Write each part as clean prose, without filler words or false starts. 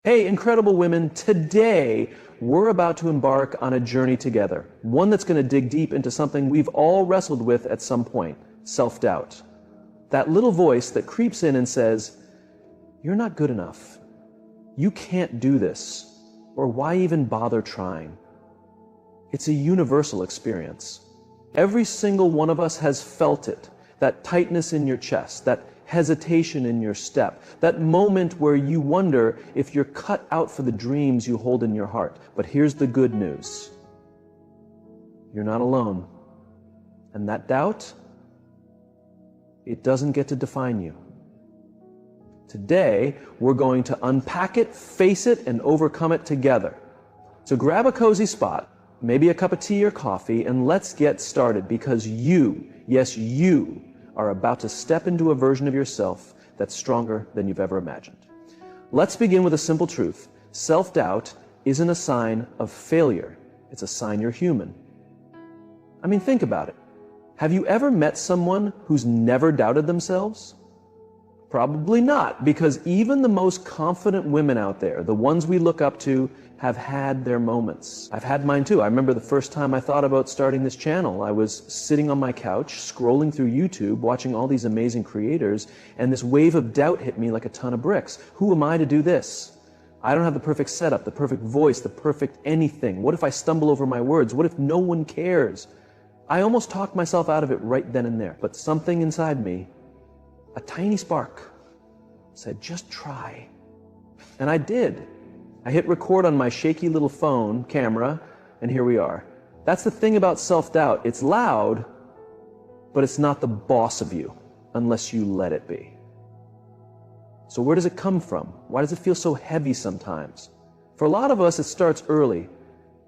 Hey, incredible women, today we're about to embark on a journey together, one that's going to dig deep into something we've all wrestled with at some point, self-doubt. That little voice that creeps in and says, you're not good enough, you can't do this, or why even bother trying? It's a universal experience. Every single one of us has felt it, that tightness in your chest, that hesitation in your step, that moment where you wonder if you're cut out for the dreams you hold in your heart. But here's the good news. You're not alone. And that doubt, it doesn't get to define you. Today, we're going to unpack it, face it, and overcome it together. So grab a cozy spot, maybe a cup of tea or coffee, and let's get started, because you, yes, you, are about to step into a version of yourself that's stronger than you've ever imagined. Let's begin with a simple truth. Self-doubt isn't a sign of failure. It's a sign you're human. I mean, think about it. Have you ever met someone who's never doubted themselves? Probably not, because even the most confident women out there, the ones we look up to, have had their moments. I've had mine too. I remember the first time I thought about starting this channel. I was sitting on my couch, scrolling through YouTube, watching all these amazing creators, and this wave of doubt hit me like a ton of bricks. Who am I to do this? I don't have the perfect setup, the perfect voice, the perfect anything. What if I stumble over my words? What if no one cares? I almost talked myself out of it right then and there, but something inside me, a tiny spark, said, just try. And I did. I hit record on my shaky little phone camera, and here we are. That's the thing about self-doubt. It's loud, but it's not the boss of you unless you let it be. So where does it come from? Why does it feel so heavy sometimes? For a lot of us, it starts early.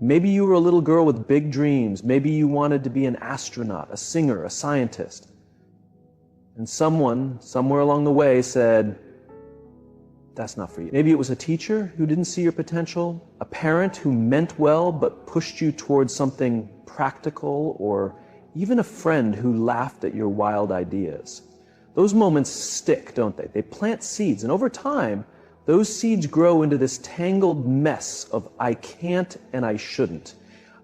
Maybe you were a little girl with big dreams. Maybe you wanted to be an astronaut, a singer, a scientist. And someone, somewhere along the way, said, that's not for you. Maybe it was a teacher who didn't see your potential, a parent who meant well but pushed you towards something practical, or even a friend who laughed at your wild ideas. Those moments stick, don't they? They plant seeds, and over time, those seeds grow into this tangled mess of I can't and I shouldn't.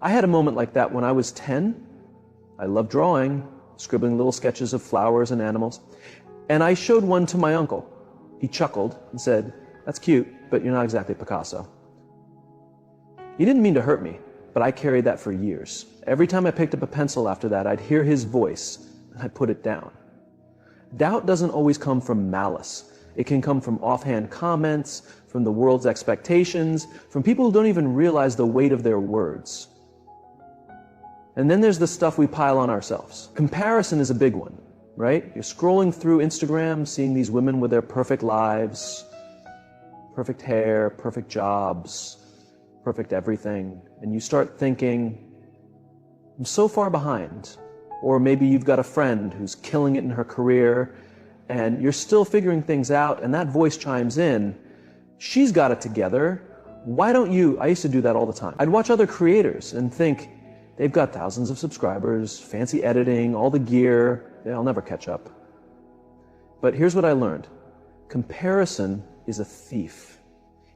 I had a moment like that when I was 10. I loved drawing, scribbling little sketches of flowers and animals, and I showed one to my uncle. He chuckled and said, that's cute, but you're not exactly Picasso. He didn't mean to hurt me, but I carried that for years. Every time I picked up a pencil after that, I'd hear his voice, and I'd put it down. Doubt doesn't always come from malice. It can come from offhand comments, from the world's expectations, from people who don't even realize the weight of their words. And then there's the stuff we pile on ourselves. Comparison is a big one. Right? You're scrolling through Instagram, seeing these women with their perfect lives, perfect hair, perfect jobs, perfect everything, and you start thinking, I'm so far behind. Or maybe you've got a friend who's killing it in her career, and you're still figuring things out, and that voice chimes in, she's got it together, why don't you? I used to do that all the time. I'd watch other creators and think, they've got thousands of subscribers, fancy editing, all the gear, I'll never catch up. But here's what I learned. Comparison is a thief.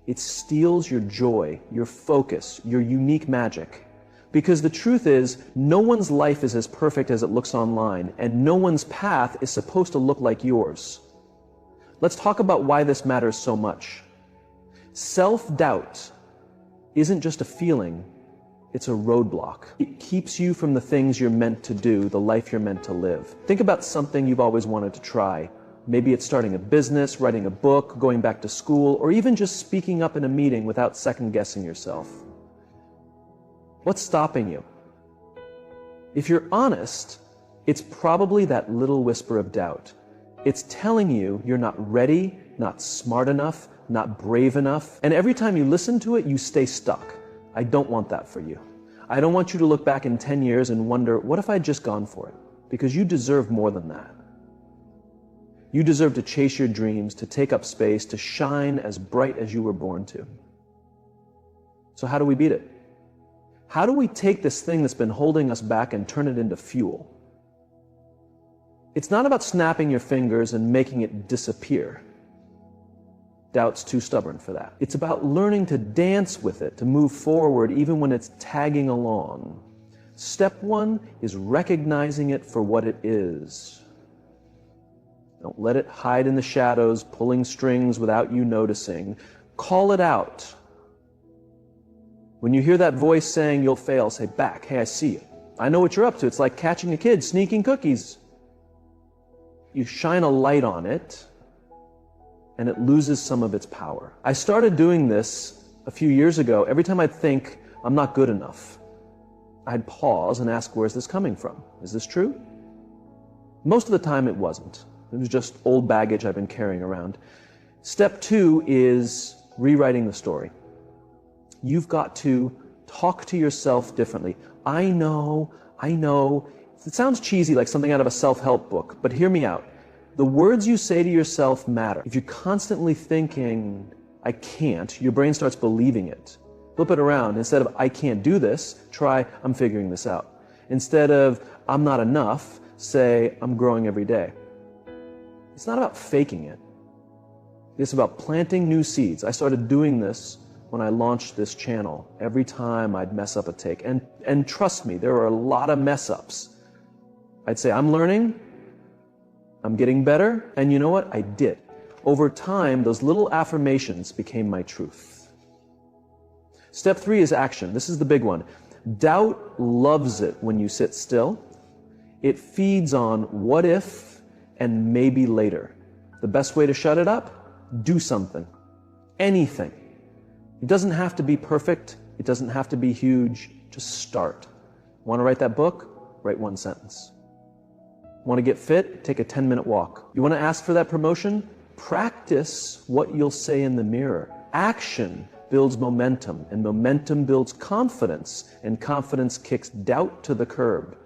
It steals your joy, your focus, your unique magic. Because the truth is, no one's life is as perfect as it looks online, and no one's path is supposed to look like yours. Let's talk about why this matters so much. Self-doubt isn't just a feeling, it's a roadblock. It keeps you from the things you're meant to do, the life you're meant to live. Think about something you've always wanted to try. Maybe it's starting a business, writing a book, going back to school, or even just speaking up in a meeting without second-guessing yourself. What's stopping you? If you're honest, it's probably that little whisper of doubt. It's telling you you're not ready, not smart enough, not brave enough, and every time you listen to it, you stay stuck. I don't want that for you. I don't want you to look back in 10 years and wonder, what if I'd just gone for it? Because you deserve more than that. You deserve to chase your dreams, to take up space, to shine as bright as you were born to. So how do we beat it? How do we take this thing that's been holding us back and turn it into fuel? It's not about snapping your fingers and making it disappear. Doubt's too stubborn for that. It's about learning to dance with it, to move forward even when it's tagging along. Step one is recognizing it for what it is. Don't let it hide in the shadows, pulling strings without you noticing. Call it out. When you hear that voice saying you'll fail, say back, hey, I see you. I know what you're up to. It's like catching a kid sneaking cookies. You shine a light on it, and it loses some of its power. I started doing this a few years ago. Every time I'd think, I'm not good enough, I'd pause and ask, where's this coming from? Is this true? Most of the time it wasn't. It was just old baggage I've been carrying around. Step two is rewriting the story. You've got to talk to yourself differently. I know. It sounds cheesy, like something out of a self-help book, but hear me out. The words you say to yourself matter. If you're constantly thinking, I can't, your brain starts believing it. Flip it around. Instead of, I can't do this, try, I'm figuring this out. Instead of, I'm not enough, say, I'm growing every day. It's not about faking it. It's about planting new seeds. I started doing this when I launched this channel. Every time I'd mess up a take. And trust me, there were a lot of mess ups. I'd say, I'm learning, I'm getting better, and you know what? I did. Over time, those little affirmations became my truth. Step three is action. This is the big one. Doubt loves it when you sit still. It feeds on what if and maybe later. The best way to shut it up? Do something. Anything. It doesn't have to be perfect. It doesn't have to be huge. Just start. Want to write that book? Write one sentence. Want to get fit? Take a 10-minute walk. You want to ask for that promotion? Practice what you'll say in the mirror. Action builds momentum, and momentum builds confidence, and confidence kicks doubt to the curb.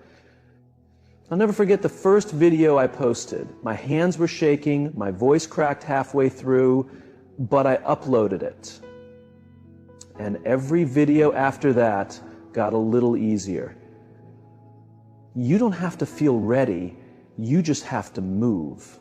I'll never forget the first video I posted. My hands were shaking, my voice cracked halfway through, but I uploaded it. And every video after that got a little easier. You don't have to feel ready, you just have to move.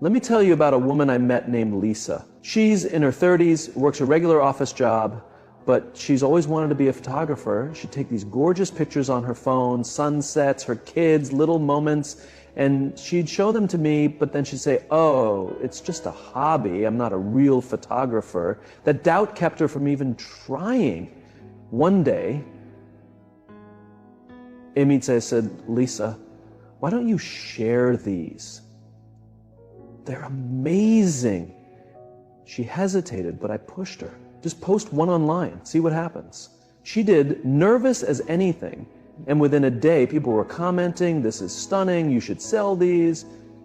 Let me tell you about a woman I met named Lisa. She's in her 30s, works a regular office job, but she's always wanted to be a photographer. She'd take these gorgeous pictures on her phone, sunsets, her kids, little moments, and she'd show them to me, but then she'd say, oh, it's just a hobby, I'm not a real photographer. That doubt kept her from even trying. One day, Emitze said, Lisa, why don't you share these? They're amazing. She hesitated, but I pushed her. Just post one online, see what happens. She did, nervous as anything. And within a day, people were commenting, this is stunning, you should sell these.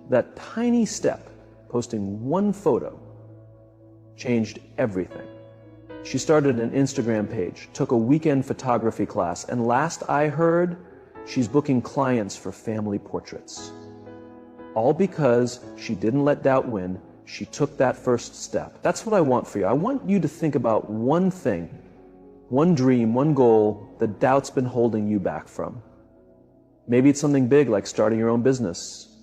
That tiny step, posting one photo, changed everything. She started an Instagram page, took a weekend photography class, and last I heard, she's booking clients for family portraits. All because she didn't let doubt win. She took that first step. That's what I want for you. I want you to think about one thing, one dream, one goal that doubt's been holding you back from. Maybe it's something big like starting your own business,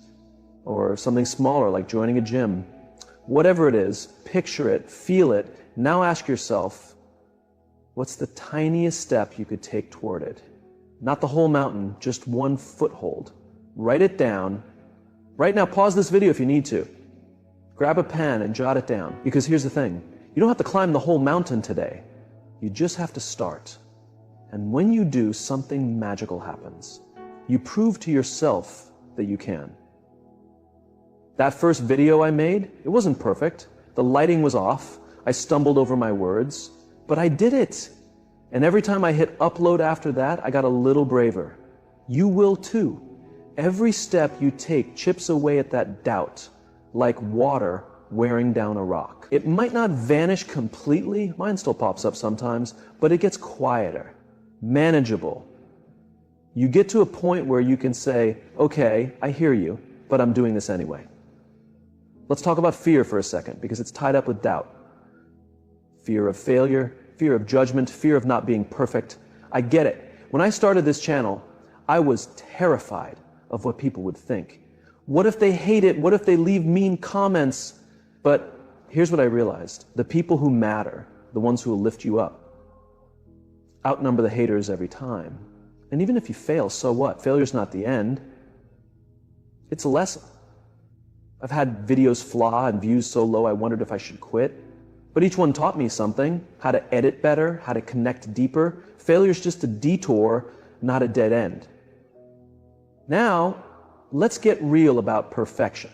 or something smaller like joining a gym. Whatever it is, picture it, feel it. Now ask yourself, what's the tiniest step you could take toward it? Not the whole mountain, just one foothold. Write it down. Right now, pause this video if you need to. Grab a pen and jot it down. Because here's the thing, you don't have to climb the whole mountain today. You just have to start. And when you do, something magical happens. You prove to yourself that you can. That first video I made, it wasn't perfect. The lighting was off. I stumbled over my words, but I did it. And every time I hit upload after that, I got a little braver. You will too. Every step you take chips away at that doubt, like water wearing down a rock. It might not vanish completely, mine still pops up sometimes, but it gets quieter, manageable. You get to a point where you can say, okay, I hear you, but I'm doing this anyway. Let's talk about fear for a second, because it's tied up with doubt. Fear of failure, fear of judgment, fear of not being perfect. I get it. When I started this channel, I was terrified of what people would think. What if they hate it? What if they leave mean comments? But here's what I realized. The people who matter, the ones who will lift you up, outnumber the haters every time. And even if you fail, so what? Failure's not the end. It's a lesson. I've had videos flaw and views so low I wondered if I should quit. But each one taught me something, how to edit better, how to connect deeper. Failure's just a detour, not a dead end. Now, let's get real about perfection.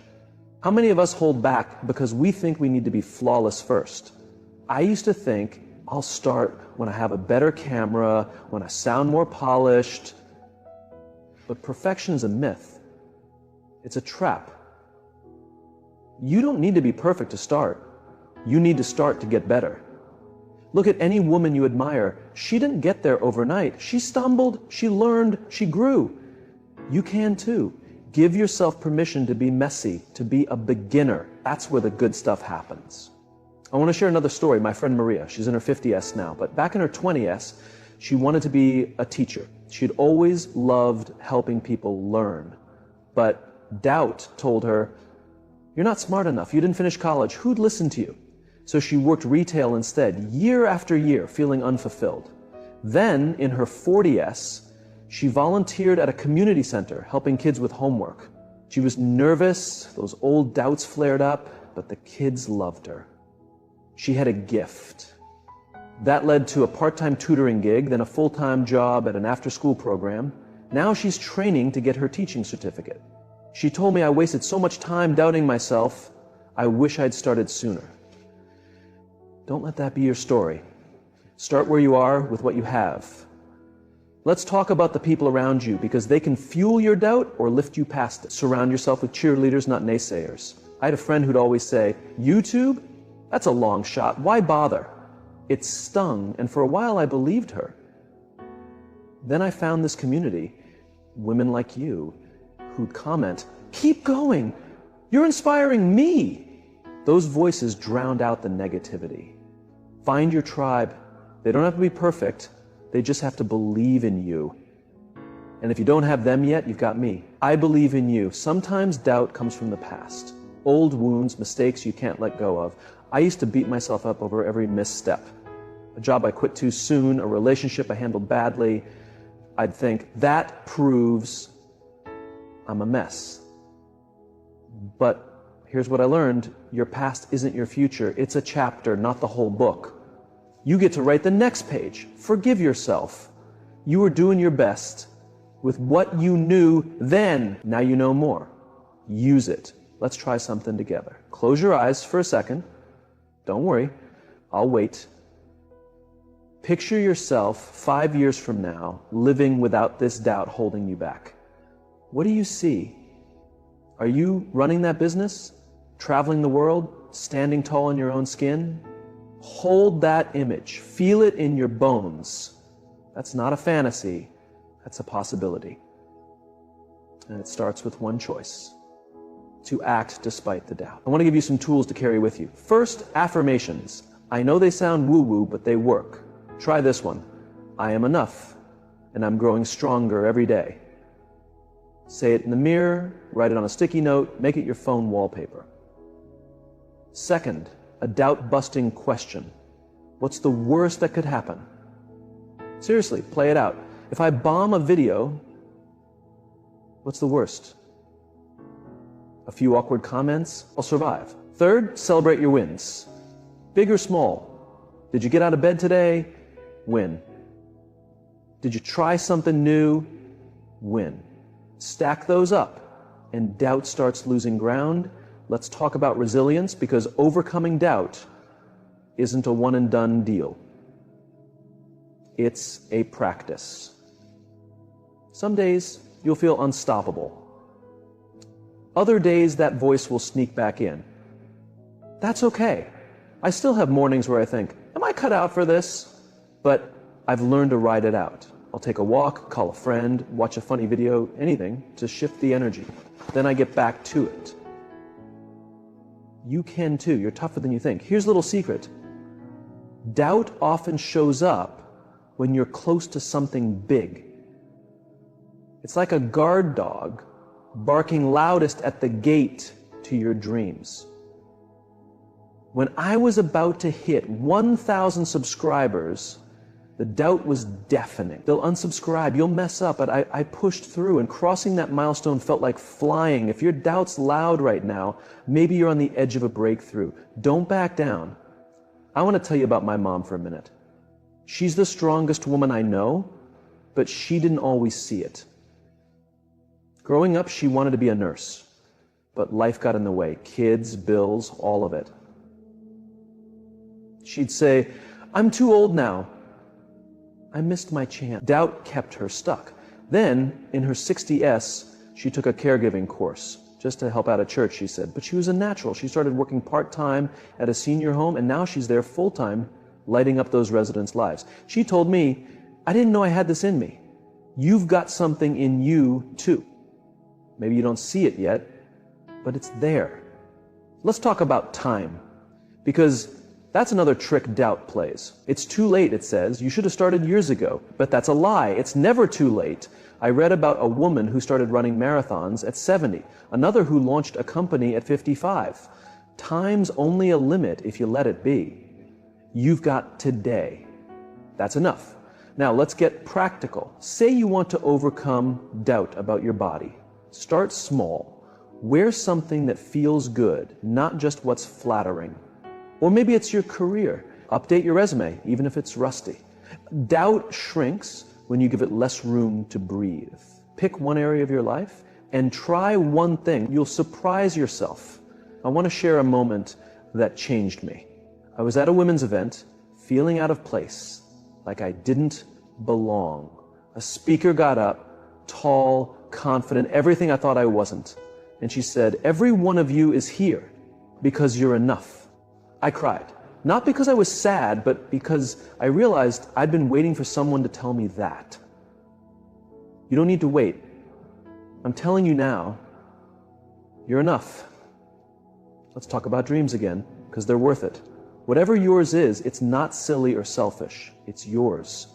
How many of us hold back because we think we need to be flawless first? I used to think I'll start when I have a better camera, when I sound more polished. But perfection is a myth. It's a trap. You don't need to be perfect to start. You need to start to get better. Look at any woman you admire. She didn't get there overnight. She stumbled, she learned, she grew. You can too. Give yourself permission to be messy, to be a beginner. That's where the good stuff happens. I want to share another story. My friend Maria, she's in her 50s now, but back in her 20s, she wanted to be a teacher. She'd always loved helping people learn. But doubt told her, you're not smart enough. You didn't finish college. Who'd listen to you? So she worked retail instead, year after year, feeling unfulfilled. Then, in her 40s, she volunteered at a community center, helping kids with homework. She was nervous, those old doubts flared up, but the kids loved her. She had a gift. That led to a part-time tutoring gig, then a full-time job at an after-school program. Now she's training to get her teaching certificate. She told me I wasted so much time doubting myself, I wish I'd started sooner. Don't let that be your story. Start where you are with what you have. Let's talk about the people around you because they can fuel your doubt or lift you past it. Surround yourself with cheerleaders, not naysayers. I had a friend who'd always say, YouTube? That's a long shot. Why bother? It stung, and for a while I believed her. Then I found this community, women like you, who'd comment, keep going. You're inspiring me. Those voices drowned out the negativity. Find your tribe. They don't have to be perfect. They just have to believe in you. And if you don't have them yet, you've got me. I believe in you. Sometimes doubt comes from the past. Old wounds, mistakes you can't let go of. I used to beat myself up over every misstep. A job I quit too soon, a relationship I handled badly. I'd think, that proves I'm a mess. But here's what I learned. Your past isn't your future. It's a chapter, not the whole book. You get to write the next page. Forgive yourself. You were doing your best with what you knew then. Now you know more. Use it. Let's try something together. Close your eyes for a second. Don't worry. I'll wait. Picture yourself 5 years from now living without this doubt holding you back. What do you see? Are you running that business? Traveling the world? Standing tall in your own skin? Hold that image. Feel it in your bones. That's not a fantasy. That's a possibility. And it starts with one choice: to act despite the doubt. I want to give you some tools to carry with you. First, affirmations. I know they sound woo-woo, but they work. Try this one. I am enough, and I'm growing stronger every day. Say it in the mirror, write it on a sticky note, make it your phone wallpaper. Second, a doubt-busting question. What's the worst that could happen? Seriously, play it out. If I bomb a video, what's the worst? A few awkward comments? I'll survive. Third, celebrate your wins. Big or small. Did you get out of bed today? Win. Did you try something new? Win. Stack those up, and doubt starts losing ground. Let's talk about resilience, because overcoming doubt isn't a one-and-done deal. It's a practice. Some days you'll feel unstoppable. Other days that voice will sneak back in. That's okay. I still have mornings where I think, am I cut out for this? But I've learned to ride it out. I'll take a walk, call a friend, watch a funny video, anything to shift the energy. Then I get back to it. You can too. You're tougher than you think. Here's a little secret. Doubt often shows up when you're close to something big. It's like a guard dog barking loudest at the gate to your dreams. When I was about to hit 1,000 subscribers, the doubt was deafening. They'll unsubscribe, you'll mess up, but I pushed through, and crossing that milestone felt like flying. If your doubt's loud right now, maybe you're on the edge of a breakthrough. Don't back down. I want to tell you about my mom for a minute. She's the strongest woman I know, but she didn't always see it. Growing up, she wanted to be a nurse, but life got in the way. Kids, bills, all of it. She'd say, "I'm too old now. I missed my chance." Doubt kept her stuck. Then, in her 60s, she took a caregiving course, just to help out at church, she said. But she was a natural. She started working part-time at a senior home, and now she's there full-time, lighting up those residents' lives. She told me, "I didn't know I had this in me." You've got something in you, too. Maybe you don't see it yet, but it's there. Let's talk about time, because that's another trick doubt plays. It's too late, it says. You should have started years ago. But that's a lie. It's never too late. I read about a woman who started running marathons at 70, another who launched a company at 55. Time's only a limit if you let it be. You've got today. That's enough. Now let's get practical. Say you want to overcome doubt about your body. Start small. Wear something that feels good, not just what's flattering. Or maybe it's your career. Update your resume, even if it's rusty. Doubt shrinks when you give it less room to breathe. Pick one area of your life and try one thing. You'll surprise yourself. I want to share a moment that changed me. I was at a women's event, feeling out of place, like I didn't belong. A speaker got up, tall, confident, everything I thought I wasn't. And she said, "Every one of you is here because you're enough." I cried. Not because I was sad, but because I realized I'd been waiting for someone to tell me that. You don't need to wait. I'm telling you now, you're enough. Let's talk about dreams again, because they're worth it. Whatever yours is, it's not silly or selfish. It's yours.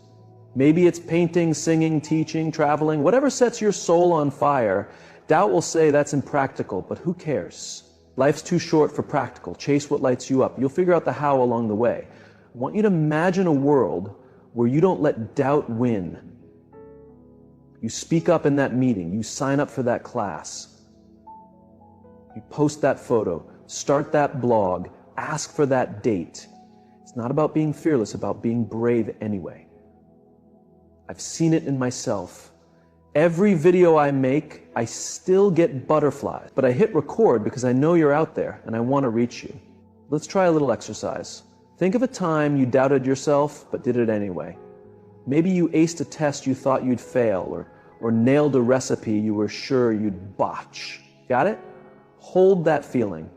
Maybe it's painting, singing, teaching, traveling, whatever sets your soul on fire. Doubt will say that's impractical, but who cares? Life's too short for practical. Chase what lights you up. You'll figure out the how along the way. I want you to imagine a world where you don't let doubt win. You speak up in that meeting. You sign up for that class. You post that photo. Start that blog. Ask for that date. It's not about being fearless, about being brave anyway. I've seen it in myself. Every video I make, I still get butterflies, but I hit record because I know you're out there and I want to reach you. Let's try a little exercise. Think of a time you doubted yourself, but did it anyway. Maybe you aced a test you thought you'd fail, or nailed a recipe you were sure you'd botch. Got it? Hold that feeling.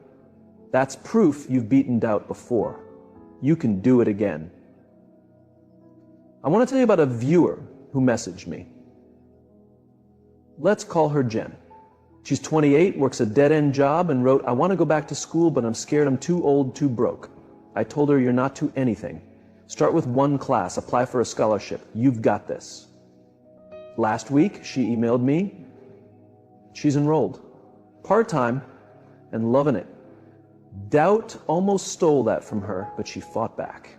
That's proof you've beaten doubt before. You can do it again. I want to tell you about a viewer who messaged me. Let's call her Jen. She's 28, works a dead-end job, and wrote, "I want to go back to school, but I'm scared I'm too old, too broke." I told her, "You're not too anything. Start with one class, apply for a scholarship. You've got this." Last week, she emailed me. She's enrolled, part-time, and loving it. Doubt almost stole that from her, but she fought back.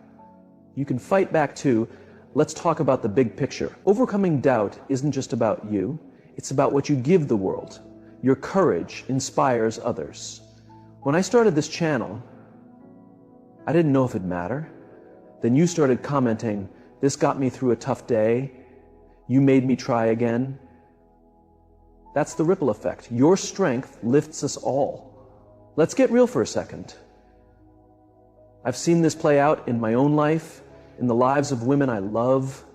You can fight back too. Let's talk about the big picture. Overcoming doubt isn't just about you. It's about what you give the world. Your courage inspires others. When I started this channel, I didn't know if it'd matter. Then you started commenting, "This got me through a tough day. You made me try again." That's the ripple effect. Your strength lifts us all. Let's get real for a second. I've seen this play out in my own life, in the lives of women I love,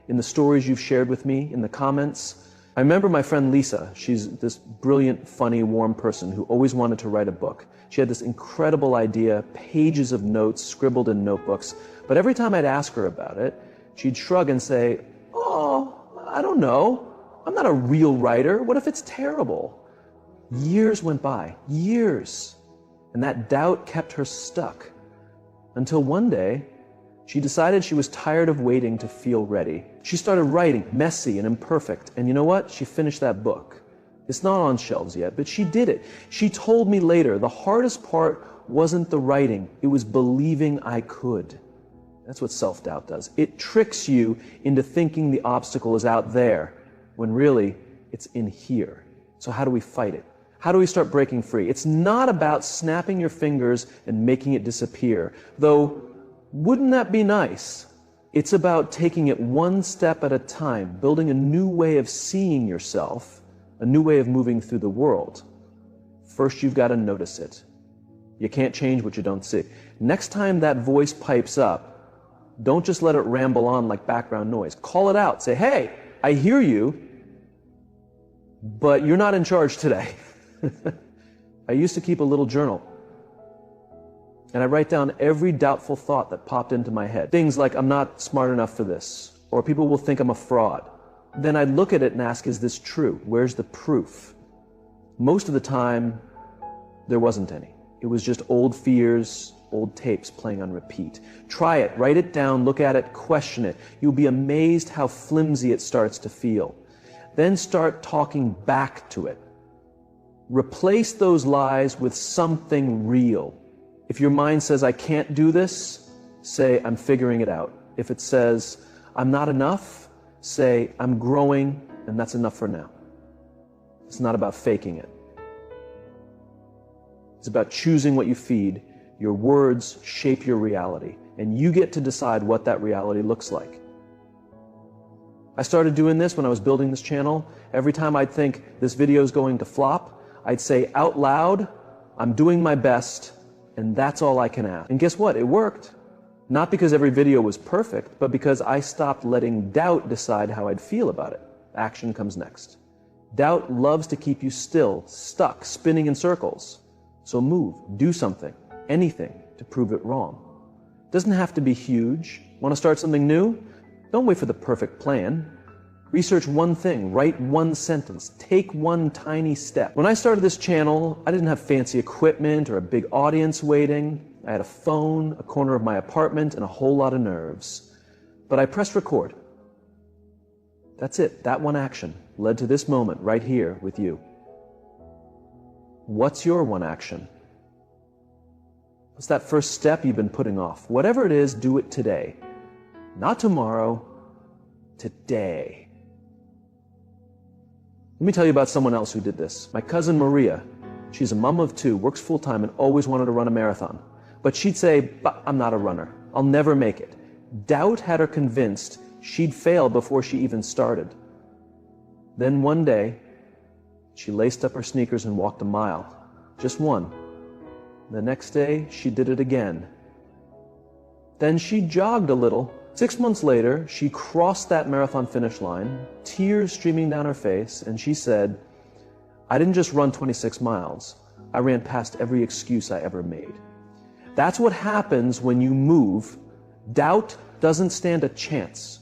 in the stories you've shared with me, in the comments. I remember my friend Lisa. She's this brilliant, funny, warm person who always wanted to write a book. She had this incredible idea, pages of notes scribbled in notebooks. But every time I'd ask her about it, she'd shrug and say, "Oh, I don't know. I'm not a real writer. What if it's terrible?" Years went by, years. And that doubt kept her stuck. Until one day, she decided she was tired of waiting to feel ready. She started writing, messy and imperfect. And you know what? She finished that book. It's not on shelves yet, but she did it. She told me later, the hardest part wasn't the writing, it was believing I could. That's what self-doubt does. It tricks you into thinking the obstacle is out there, when really it's in here. So how do we fight it? How do we start breaking free? It's not about snapping your fingers and making it disappear, though wouldn't that be nice? It's about taking it one step at a time, building a new way of seeing yourself, a new way of moving through the world. First, you've got to notice it. You can't change what you don't see. Next time that voice pipes up, don't just let it ramble on like background noise. Call it out. Say, hey, I hear you, but you're not in charge today. I used to keep a little journal, and I write down every doubtful thought that popped into my head. Things like, I'm not smart enough for this, or people will think I'm a fraud. Then I'd look at it and ask, is this true? Where's the proof? Most of the time, there wasn't any. It was just old fears, old tapes playing on repeat. Try it, write it down, look at it, question it. You'll be amazed how flimsy it starts to feel. Then start talking back to it. Replace those lies with something real. If your mind says, I can't do this, say, I'm figuring it out. If it says, I'm not enough, say, I'm growing, and that's enough for now. It's not about faking it. It's about choosing what you feed. Your words shape your reality, and you get to decide what that reality looks like. I started doing this when I was building this channel. Every time I'd think this video is going to flop, I'd say out loud, I'm doing my best, and that's all I can ask. And guess what? It worked. Not because every video was perfect, but because I stopped letting doubt decide how I'd feel about it. Action comes next. Doubt loves to keep you still, stuck, spinning in circles. So move, do something, anything to prove it wrong. Doesn't have to be huge. Want to start something new? Don't wait for the perfect plan. Research one thing, write one sentence, take one tiny step. When I started this channel, I didn't have fancy equipment or a big audience waiting. I had a phone, a corner of my apartment, and a whole lot of nerves. But I pressed record. That's it. That one action led to this moment right here with you. What's your one action? What's that first step you've been putting off? Whatever it is, do it today. Not tomorrow, today. Let me tell you about someone else who did this. My cousin Maria. She's a mom of 2, works full-time, and always wanted to run a marathon. But she'd say, but I'm not a runner. I'll never make it. Doubt had her convinced she'd fail before she even started. Then one day, she laced up her sneakers and walked a mile. Just one. The next day, she did it again. Then she jogged a little. 6 months later, she crossed that marathon finish line, tears streaming down her face, and she said, I didn't just run 26 miles. I ran past every excuse I ever made. That's what happens when you move. Doubt doesn't stand a chance.